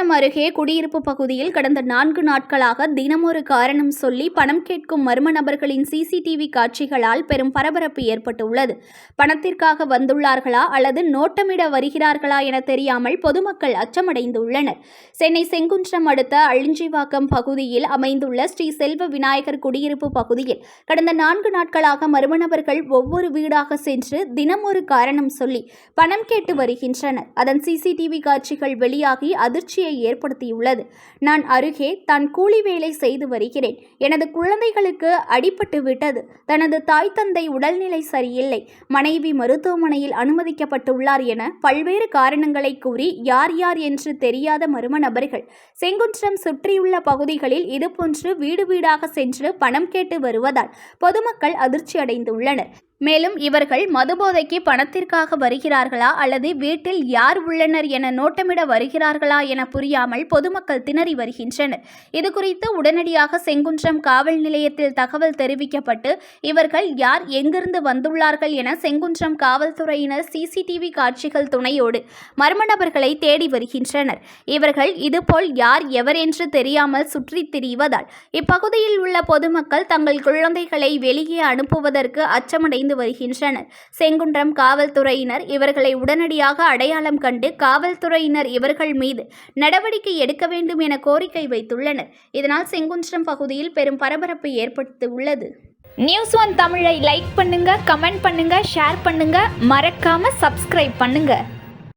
செங்குன்றம் அருகே குடியிருப்பு பகுதியில் கடந்த 4 நாட்களாக தினமொரு காரணம் சொல்லி பணம் கேட்கும் மர்ம நபர்களின் சிசிடிவி காட்சிகளால் பெரும் பரபரப்பு ஏற்பட்டுள்ளது. பணத்திற்காக வந்துள்ளார்களா அல்லது நோட்டமிட வருகிறார்களா என தெரியாமல் பொதுமக்கள் அச்சமடைந்துள்ளனர். சென்னை செங்குன்றம் அடுத்த அழிஞ்சிவாக்கம் பகுதியில் அமைந்துள்ள ஸ்ரீ செல்வ விநாயகர் குடியிருப்பு பகுதியில் கடந்த 4 நாட்களாக மர்ம நபர்கள் ஒவ்வொரு வீடாக சென்று தினமொரு காரணம் சொல்லி பணம் கேட்டு வருகின்றனர். அதன் சிசிடிவி காட்சிகள் வெளியாகி அதிர்ச்சியை ஏற்படுத்தியுள்ளது. நான் அருகே தான் கூலி வேலை செய்து வருகிறேன். எனது குழந்தைகளுக்கு அடிபட்டு விட்டது. தனது தாய் தந்தை உடல்நிலை சரியில்லை. மனைவி மருத்துவமனையில் அனுமதிக்கப்பட்டுள்ளார் என பல்வேறு காரணங்களை கூறி யார் யார் என்று தெரியாத மர்ம நபர்கள் செங்குன்றம் சுற்றியுள்ள பகுதிகளில் இதுபோன்று வீடு வீடாக சென்று பணம் கேட்டு வருவதால் பொதுமக்கள் அதிர்ச்சி அடைந்துள்ளனர். மேலும் இவர்கள் மதுபோதைக்கு பணத்திற்காக வருகிறார்களா அல்லது வீட்டில் யார் உள்ளனர் என நோட்டமிட வருகிறார்களா என புரியாமல் பொதுமக்கள் திணறி வருகின்றனர். இதுகுறித்து உடனடியாக செங்குன்றம் காவல் நிலையத்தில் தகவல் தெரிவிக்கப்பட்டு இவர்கள் யார் எங்கிருந்து வந்துள்ளார்கள் என செங்குன்றம் காவல்துறையினர் சிசிடிவி காட்சிகள் துணையோடு மர்ம நபர்களை தேடி வருகின்றனர். இவர்கள் இதுபோல் யார் எவர் என்று தெரியாமல் சுற்றித் திரிவதால் இப்பகுதியில் உள்ள பொதுமக்கள் தங்கள் குழந்தைகளை வெளியே அனுப்புவதற்கு அச்சமடைந்து வருகின்றனர். செங்குன்றம் காவல்துறையினர் இவர்களை உடனடியாக அடையாளம் கண்டு காவல்துறையினர் இவர்கள் மீது நடவடிக்கை எடுக்க வேண்டும் என கோரிக்கை வைத்துள்ளனர். இதனால் செங்குன்றம் பகுதியில் பெரும் பரபரப்பு ஏற்பட்டுள்ளது. News1 தமிழை லைக் பண்ணுங்க, கமெண்ட் பண்ணுங்க, ஷேர் பண்ணுங்க, மறக்காம சப்ஸ்கிரைப் பண்ணுங்க.